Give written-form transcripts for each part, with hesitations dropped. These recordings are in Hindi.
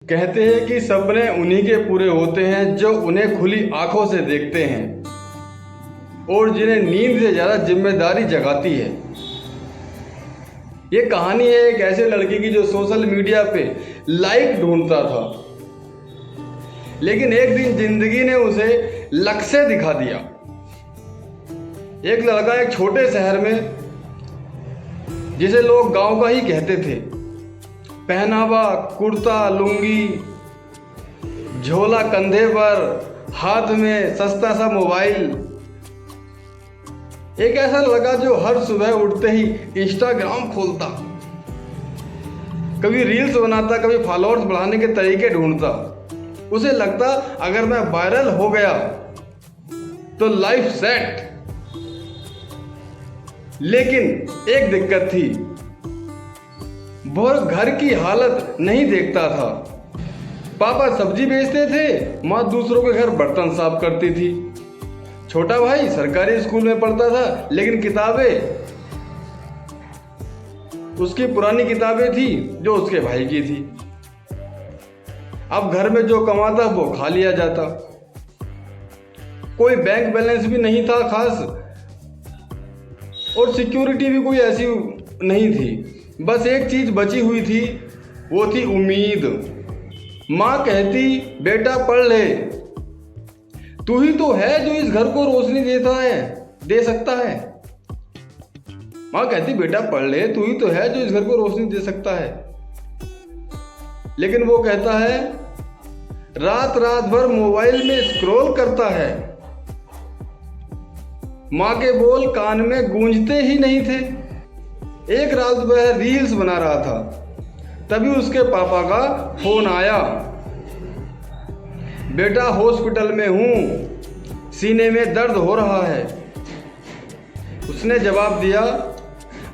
कहते हैं कि सपने उन्हीं के पूरे होते हैं जो उन्हें खुली आंखों से देखते हैं और जिन्हें नींद से ज़्यादा जिम्मेदारी जगाती है। ये कहानी है एक ऐसे लड़के की जो सोशल मीडिया पे लाइक ढूंढता था, लेकिन एक दिन जिंदगी ने उसे लक्ष्य दिखा दिया। एक लड़का एक छोटे शहर में, जिसे लोग गांव का ही कहते थे, पहनावा कुर्ता लुंगी, झोला कंधे पर, हाथ में सस्ता सा मोबाइल। एक ऐसा लड़का जो हर सुबह उठते ही इंस्टाग्राम खोलता, कभी रील्स बनाता, कभी फॉलोअर्स बढ़ाने के तरीके ढूंढता। उसे लगता अगर मैं वायरल हो गया तो लाइफ सेट। लेकिन एक दिक्कत थी, वह घर की हालत नहीं देखता था। पापा सब्जी बेचते थे, माँ दूसरों के घर बर्तन साफ करती थी। छोटा भाई सरकारी स्कूल में पढ़ता था, लेकिन किताबें उसकी पुरानी किताबें थी जो उसके भाई की थी। अब घर में जो कमाता वो खा लिया जाता। कोई बैंक बैलेंस भी नहीं था खास, और सिक्योरिटी भी कोई ऐसी नहीं थी। बस एक चीज बची हुई थी, वो थी उम्मीद। माँ कहती बेटा पढ़ ले, तू ही तो है जो इस घर को रोशनी दे सकता है। माँ कहती बेटा पढ़ ले, तू ही तो है जो इस घर को रोशनी दे सकता है। लेकिन वो कहता है रात रात भर मोबाइल में स्क्रॉल करता है। माँ के बोल कान में गूंजते ही नहीं थे। एक रात वह रील्स बना रहा था, तभी उसके पापा का फोन आया। बेटा हॉस्पिटल में हूँ, सीने में दर्द हो रहा है। उसने जवाब दिया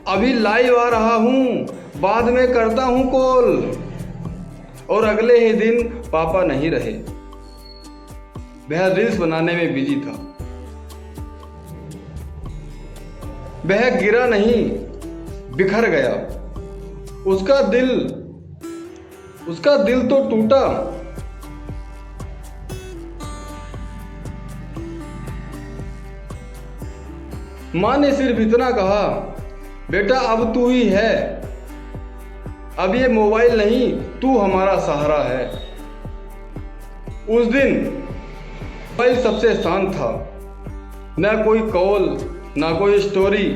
अभी लाइव आ रहा हूँ, बाद में करता हूँ कॉल। और अगले ही दिन पापा नहीं रहे। वह रील्स बनाने में बिजी था। वह गिरा नहीं, बिखर गया। उसका दिल तो टूटा। माँ ने सिर्फ इतना कहा बेटा अब तू ही है, अब ये मोबाइल नहीं, तू हमारा सहारा है। उस दिन मोबाइल सबसे शांत था, ना कोई कॉल, ना कोई स्टोरी,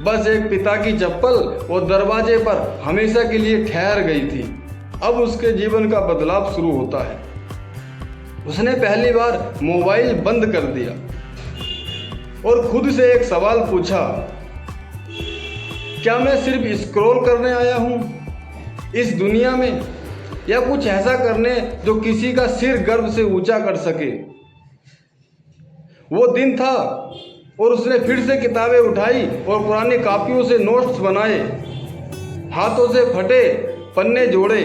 बस एक पिता की चप्पल वो दरवाजे पर हमेशा के लिए ठहर गई थी। अब उसके जीवन का बदलाव शुरू होता है। उसने पहली बार मोबाइल बंद कर दिया और खुद से एक सवाल पूछा, क्या मैं सिर्फ स्क्रॉल करने आया हूँ इस दुनिया में, या कुछ ऐसा करने जो किसी का सिर गर्व से ऊंचा कर सके। वो दिन था और उसने फिर से किताबें उठाई और पुरानी कॉपियों से नोट्स बनाए, हाथों से फटे पन्ने जोड़े,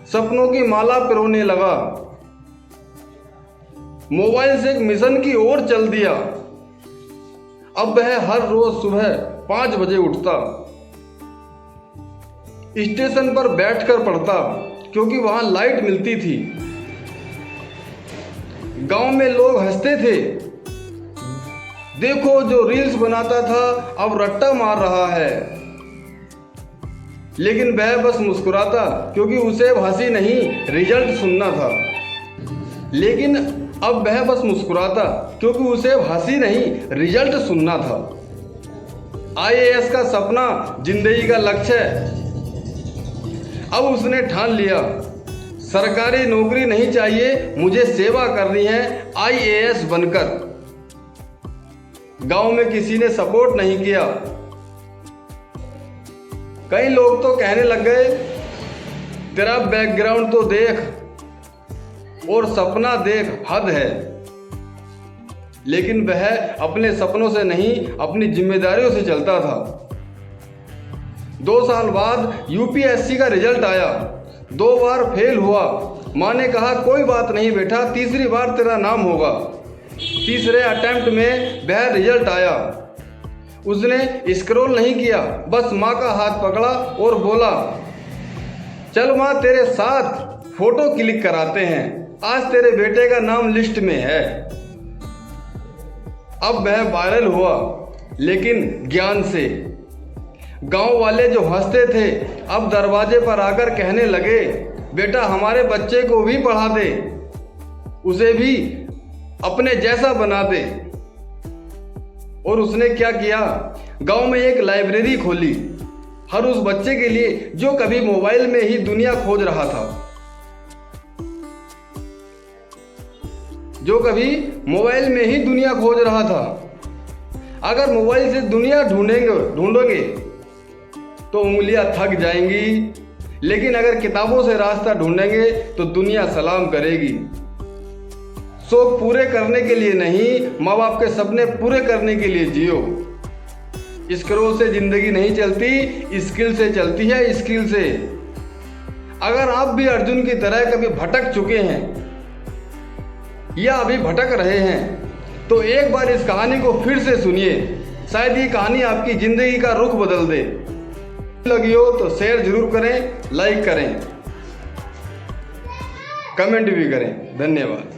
सपनों की माला पिरोने लगा। मोबाइल से एक मिशन की ओर चल दिया। अब वह हर रोज सुबह 5 बजे उठता, स्टेशन पर बैठकर पढ़ता, क्योंकि वहां लाइट मिलती थी। गांव में लोग हंसते थे, देखो जो रील्स बनाता था अब रट्टा मार रहा है। लेकिन वह बस मुस्कुराता, क्योंकि उसे हंसी नहीं रिजल्ट सुनना था। लेकिन अब वह बस मुस्कुराता, क्योंकि उसे हंसी नहीं रिजल्ट सुनना था। आईएएस का सपना जिंदगी का लक्ष्य है। अब उसने ठान लिया, सरकारी नौकरी नहीं चाहिए, मुझे सेवा करनी है आईएएस बनकर। गांव में किसी ने सपोर्ट नहीं किया। कई लोग तो कहने लग गए तेरा बैकग्राउंड तो देख और सपना देख, हद है। लेकिन वह अपने सपनों से नहीं, अपनी जिम्मेदारियों से चलता था। 2 साल बाद यूपीएससी का रिजल्ट आया। 2 बार फेल हुआ। माँ ने कहा कोई बात नहीं बेटा, तीसरी बार तेरा नाम होगा। तीसरे अटेम्प्ट में वह रिजल्ट आया। उसने स्क्रॉल नहीं किया, बस माँ का हाथ पकड़ा और बोला चल माँ तेरे साथ फोटो क्लिक कराते हैं, आज तेरे बेटे का नाम लिस्ट में है। अब वह वायरल हुआ, लेकिन ज्ञान से। गांव वाले जो हंसते थे अब दरवाजे पर आकर कहने लगे, बेटा हमारे बच्चे को भी पढ़ा दे, उसे भी अपने जैसा बना दे। और उसने क्या किया, गांव में एक लाइब्रेरी खोली, हर उस बच्चे के लिए जो कभी मोबाइल में ही दुनिया खोज रहा था, जो कभी मोबाइल में ही दुनिया खोज रहा था। अगर मोबाइल से दुनिया ढूंढोगे तो उंगलियां थक जाएंगी, लेकिन अगर किताबों से रास्ता ढूंढेंगे तो दुनिया सलाम करेगी। शौक पूरे करने के लिए नहीं, माँ बाप के सपने पूरे करने के लिए जियो। स्क्रोल से जिंदगी नहीं चलती, स्किल से चलती है, स्किल से। अगर आप भी अर्जुन की तरह कभी भटक चुके हैं या अभी भटक रहे हैं तो एक बार इस कहानी को फिर से सुनिए, शायद ये कहानी आपकी जिंदगी का रुख बदल दे। लगी हो तो शेयर जरूर करें, लाइक करें, कमेंट भी करें। धन्यवाद।